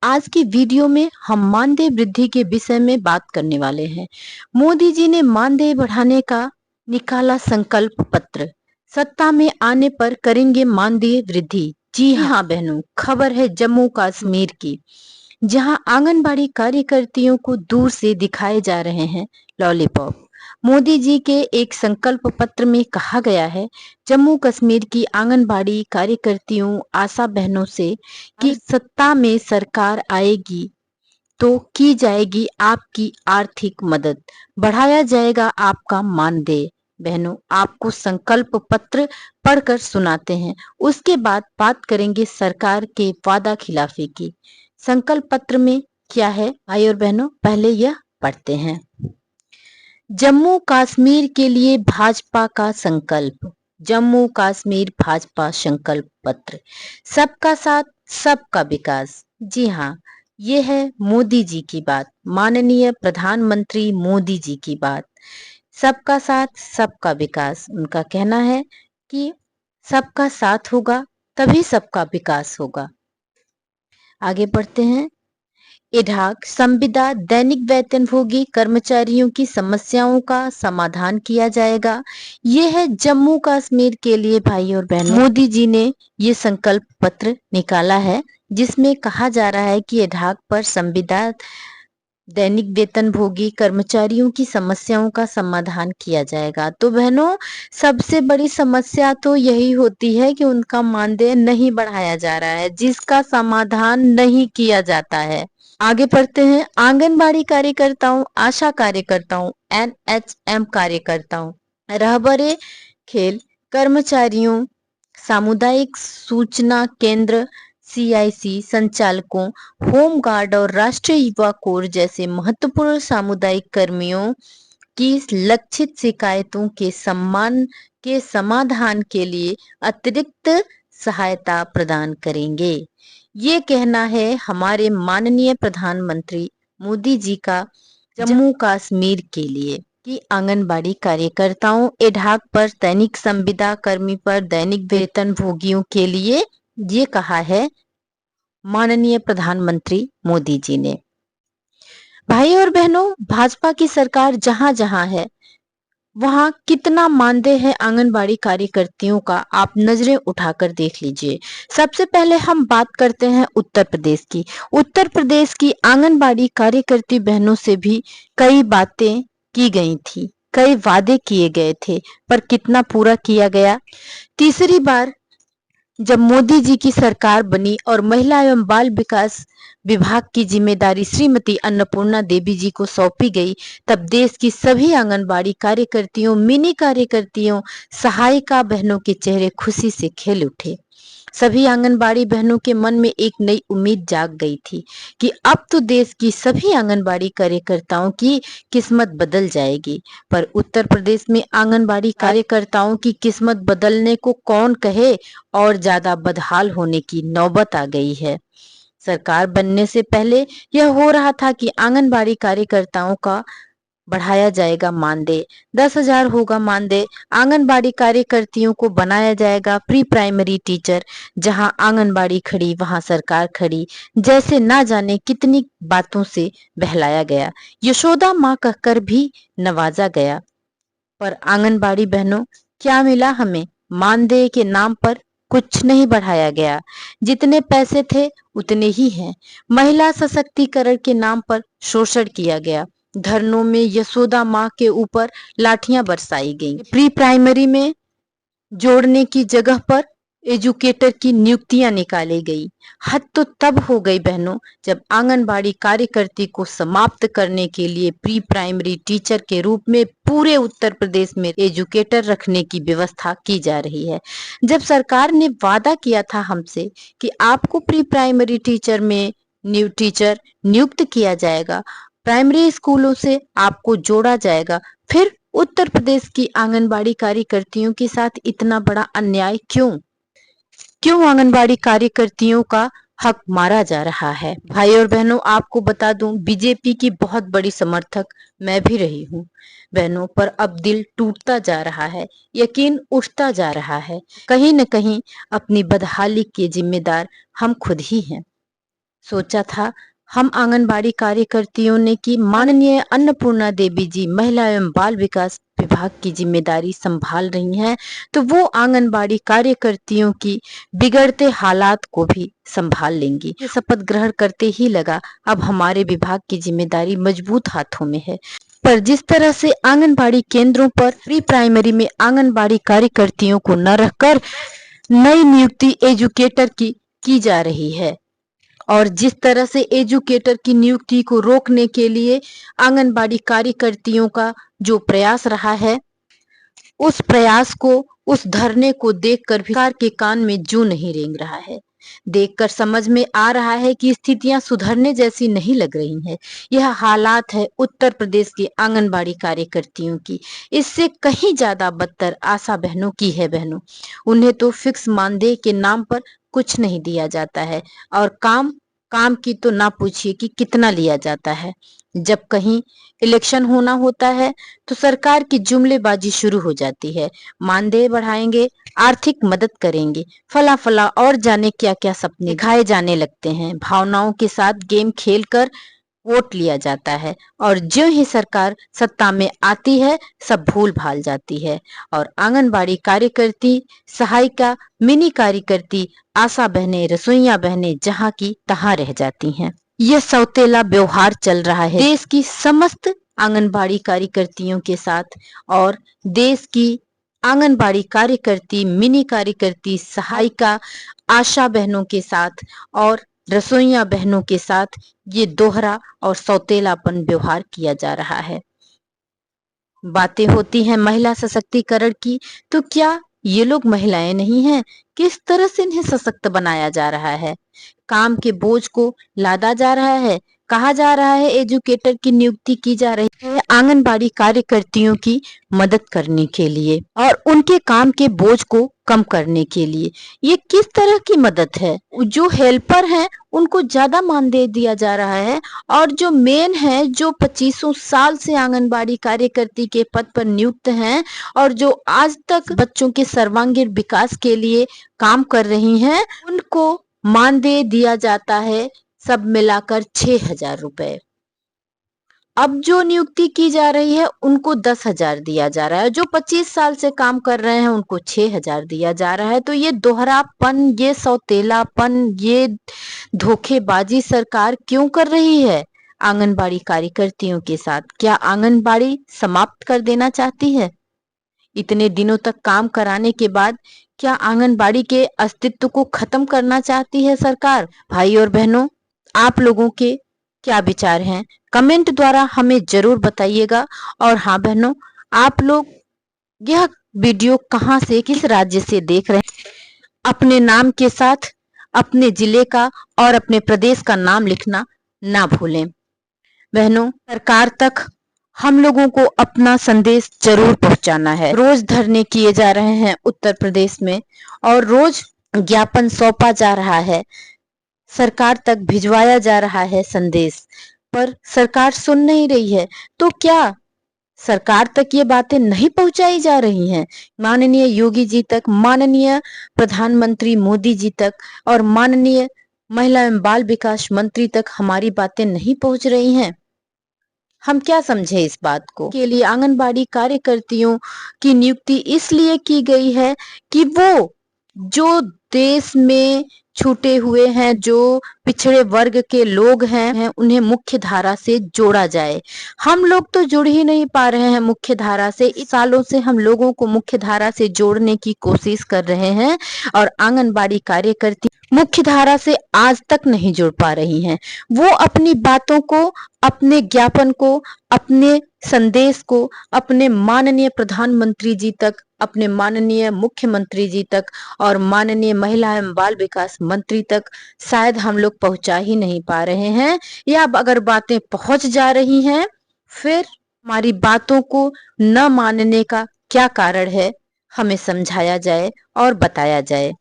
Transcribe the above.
आज की वीडियो में हम मानदेय वृद्धि के विषय में बात करने वाले हैं। मोदी जी ने मानदेय बढ़ाने का निकाला संकल्प पत्र। सत्ता में आने पर करेंगे मानदेय वृद्धि। जी हाँ बहनों, खबर है जम्मू कश्मीर की, जहां आंगनबाड़ी कार्यकर्तियों को दूर से दिखाए जा रहे हैं लॉलीपॉप। मोदी जी के एक संकल्प पत्र में कहा गया है, जम्मू कश्मीर की आंगनबाड़ी कार्यकर्तियों आशा बहनों से कि सत्ता में सरकार आएगी तो की जाएगी आपकी आर्थिक मदद, बढ़ाया जाएगा आपका मानदेय। बहनों, आपको संकल्प पत्र पढ़कर सुनाते हैं, उसके बाद बात करेंगे सरकार के वादा खिलाफी की। संकल्प पत्र में क्या है भाई और बहनों, पहले यह पढ़ते हैं। जम्मू कश्मीर के लिए भाजपा का संकल्प। जम्मू कश्मीर भाजपा संकल्प पत्र। सबका साथ, सबका विकास। जी हाँ, ये है मोदी जी की बात, माननीय प्रधानमंत्री मोदी जी की बात। सबका साथ, सबका विकास। उनका कहना है कि सबका साथ होगा तभी सबका विकास होगा। आगे बढ़ते हैं। इडाक संविदा दैनिक वेतनभोगी कर्मचारियों की समस्याओं का समाधान किया जाएगा। ये है जम्मू कश्मीर के लिए भाई और बहनों, मोदी जी ने ये संकल्प पत्र निकाला है, जिसमें कहा जा रहा है कि इडाक पर संविदा दैनिक वेतनभोगी कर्मचारियों की समस्याओं का समाधान किया जाएगा। तो बहनों, सबसे बड़ी समस्या तो यही होती है कि उनका मानदेय नहीं बढ़ाया जा रहा है, जिसका समाधान नहीं किया जाता है। आगे पढ़ते हैं। आंगनबाड़ी कार्यकर्ताओं, आशा कार्यकर्ताओं, एनएचएम कार्यकर्ताओं, रहबरे खेल कर्मचारियों, सामुदायिक सूचना केंद्र सीआईसी संचालकों, होम गार्ड और राष्ट्रीय युवा कोर जैसे महत्वपूर्ण सामुदायिक कर्मियों की लक्षित शिकायतों के समाधान के लिए अतिरिक्त सहायता प्रदान करेंगे। ये कहना है हमारे माननीय प्रधानमंत्री मोदी जी का जम्मू कश्मीर के लिए कि आंगनबाड़ी कार्यकर्ताओं, एडहॉक पर दैनिक संविदा कर्मी पर दैनिक वेतन भोगियों के लिए ये कहा है माननीय प्रधानमंत्री मोदी जी ने। भाई और बहनों, भाजपा की सरकार जहां जहां है वहां कितना मानदेय है आंगनबाड़ी कार्यकर्तियों का, आप नजरें उठाकर देख लीजिए। सबसे पहले हम बात करते हैं उत्तर प्रदेश की। उत्तर प्रदेश की आंगनबाड़ी कार्यकर्ती बहनों से भी कई बातें की गई थी, कई वादे किए गए थे, पर कितना पूरा किया गया। तीसरी बार जब मोदी जी की सरकार बनी और महिला एवं बाल विकास विभाग की जिम्मेदारी श्रीमती अन्नपूर्णा देवी जी को सौंपी गई, तब देश की सभी आंगनबाड़ी कार्यकर्तियों, मिनी कार्यकर्तियों, सहायिका बहनों के चेहरे खुशी से खिल उठे। सभी आंगनबाड़ी बहनों के मन में एक नई उम्मीद जाग गई थी कि अब तो देश की सभी आंगनबाड़ी कार्यकर्ताओं की किस्मत बदल जाएगी। पर उत्तर प्रदेश में आंगनबाड़ी कार्यकर्ताओं की किस्मत बदलने को कौन कहे, और ज्यादा बदहाल होने की नौबत आ गई है। सरकार बनने से पहले यह हो रहा था कि आंगनबाड़ी कार्यकर्ताओं का बढ़ाया जाएगा मानदेय, 10,000 होगा मानदेय। आंगनबाड़ी कार्यकर्तियों को बनाया जाएगा प्री प्राइमरी टीचर। जहां आंगनबाड़ी खड़ी वहां सरकार खड़ी, जैसे ना जाने कितनी बातों से बहलाया गया। यशोदा माँ कहकर भी नवाजा गया। पर आंगनबाड़ी बहनों, क्या मिला हमें? मानदेय के नाम पर कुछ नहीं बढ़ाया गया। जितने पैसे थे उतने ही हैं। महिला सशक्तिकरण के नाम पर शोषण किया गया। धरनों में यशोदा माँ के ऊपर लाठियां बरसाई गईं। प्री प्राइमरी में जोड़ने की जगह पर एजुकेटर की नियुक्तियां निकाली गई। हद तो तब हो गई बहनों, जब आंगनबाड़ी कार्यकर्ती को समाप्त करने के लिए प्री प्राइमरी टीचर के रूप में पूरे उत्तर प्रदेश में एजुकेटर रखने की व्यवस्था की जा रही है। जब सरकार ने वादा किया था हमसे कि आपको प्री प्राइमरी टीचर में टीचर नियुक्त किया जाएगा, प्राइमरी स्कूलों से आपको जोड़ा जाएगा, फिर उत्तर प्रदेश की आंगनबाड़ी कार्यकर्तियों के साथ इतना बड़ा अन्याय क्यों? क्यों आंगनबाड़ी कार्यकर्तियों का हक मारा जा रहा है? भाई और बहनों, आपको बता दूं, बीजेपी की बहुत बड़ी समर्थक मैं भी रही हूं बहनों, पर अब दिल टूटता जा रहा है, यकीन उठता जा रहा है। कहीं न कहीं अपनी बदहाली के जिम्मेदार हम खुद ही हैं। सोचा था हम आंगनबाड़ी कार्यकर्तियों ने कि माननीय अन्नपूर्णा देवी जी महिला एवं बाल विकास विभाग की जिम्मेदारी संभाल रही हैं, तो वो आंगनबाड़ी कार्यकर्तियों की बिगड़ते हालात को भी संभाल लेंगी। ये शपथ ग्रहण करते ही लगा अब हमारे विभाग की जिम्मेदारी मजबूत हाथों में है। पर जिस तरह से आंगनबाड़ी केंद्रों पर प्री प्राइमरी में आंगनबाड़ी कार्यकर्तियों को न रखकर नई नियुक्ति एजुकेटर की जा रही है, और जिस तरह से एजुकेटर की नियुक्ति को रोकने के लिए आंगनबाड़ी कार्यकर्तियों का जो प्रयास रहा है, उस प्रयास को, उस धरने को देखकर भी सरकार के कान में जूं नहीं रेंग रहा है। देखकर समझ में आ रहा है कि स्थितियां सुधरने जैसी नहीं लग रही हैं। यह हालात है उत्तर प्रदेश की आंगनबाड़ी कार्यकर्तियों की। इससे कहीं ज्यादा बदतर आशा बहनों की है। बहनों, उन्हें तो फिक्स मानदेय के नाम पर कुछ नहीं दिया जाता है, और काम की तो ना पूछिए कि कितना लिया जाता है। जब कहीं इलेक्शन होना होता है तो सरकार की जुमलेबाजी शुरू हो जाती है। मानदेय बढ़ाएंगे, आर्थिक मदद करेंगे, फला फला और जाने क्या क्या सपने दिखाए जाने लगते हैं। भावनाओं के साथ गेम खेलकर वोट लिया जाता है, और ज्यों ही सरकार सत्ता में आती है सब भूल भाल जाती है, और आंगनबाड़ी कार्यकर्ती, सहायिका, मिनी कार्यकर्ती, आशा बहनें, रसोइया बहनें जहां की तहां रह जाती हैं। यह सौतेला व्यवहार चल रहा है देश की समस्त आंगनबाड़ी कार्यकर्तियों के साथ, और देश की आंगनबाड़ी कार्यकर्ती, मिनी कार्यकर्ती, सहायिका, आशा बहनों के साथ और रसोइया बहनों के साथ ये दोहरा और सौतेलापन व्यवहार किया जा रहा है। बातें होती हैं महिला सशक्तिकरण की, तो क्या ये लोग महिलाएं नहीं हैं? किस तरह से इन्हें सशक्त बनाया जा रहा है? काम के बोझ को लादा जा रहा है। कहा जा रहा है एजुकेटर की नियुक्ति की जा रही है आंगनबाड़ी कार्यकर्तियों की मदद करने के लिए और उनके काम के बोझ को कम करने के लिए। ये किस तरह की मदद है? जो हेल्पर हैं उनको ज्यादा मानदेय दिया जा रहा है, और जो मेन है, जो 25 साल से आंगनबाड़ी कार्यकर्ती के पद पर नियुक्त हैं और जो आज तक बच्चों के सर्वांगीण विकास के लिए काम कर रही हैं, उनको मानदेय दिया जाता है सब मिलाकर 6,000 रुपए। अब जो नियुक्ति की जा रही है उनको 10,000 दिया जा रहा है। जो 25 साल से काम कर रहे हैं उनको 6,000 दिया जा रहा है। तो ये दोहरापन, ये सौतेलापन, ये धोखेबाजी सरकार क्यों कर रही है आंगनबाड़ी कार्यकर्तियों के साथ? क्या आंगनबाड़ी समाप्त कर देना चाहती है? इतने दिनों तक काम कराने के बाद क्या आंगनबाड़ी के अस्तित्व को खत्म करना चाहती है सरकार? भाई और बहनों, आप लोगों के क्या विचार हैं? कमेंट द्वारा हमें जरूर बताइएगा। और हाँ बहनों, आप लोग यह वीडियो कहां से, किस राज्य से देख रहे हैं, अपने नाम के साथ अपने जिले का और अपने प्रदेश का नाम लिखना ना भूलें। बहनों, सरकार तक हम लोगों को अपना संदेश जरूर पहुंचाना है। रोज धरने किए जा रहे हैं उत्तर प्रदेश में, और रोज ज्ञापन सौंपा जा रहा है, सरकार तक भिजवाया जा रहा है संदेश, पर सरकार सुन नहीं रही है। तो क्या सरकार तक ये बातें नहीं पहुंचाई जा रही हैं? माननीय योगी जी तक, माननीय प्रधानमंत्री मोदी जी तक और माननीय महिला एवं बाल विकास मंत्री तक हमारी बातें नहीं पहुंच रही हैं? हम क्या समझे इस बात को? के लिए आंगनबाड़ी कार्यकर्तियों की नियुक्ति इसलिए की गई है कि वो जो देश में छूटे हुए हैं, जो पिछड़े वर्ग के लोग हैं, उन्हें मुख्य धारा से जोड़ा जाए। हम लोग तो जुड़ ही नहीं पा रहे हैं मुख्य धारा से। इस सालों से हम लोगों को मुख्य धारा से जोड़ने की कोशिश कर रहे हैं, और आंगनबाड़ी कार्यकर्ती मुख्य धारा से आज तक नहीं जुड़ पा रही हैं। वो अपनी बातों को, अपने ज्ञापन को, अपने संदेश को अपने माननीय प्रधानमंत्री जी तक, अपने माननीय मुख्यमंत्री जी तक और माननीय महिला एवं बाल विकास मंत्री तक शायद हम लोग पहुंचा ही नहीं पा रहे हैं, या अगर बातें पहुंच जा रही हैं फिर हमारी बातों को न मानने का क्या कारण है, हमें समझाया जाए और बताया जाए।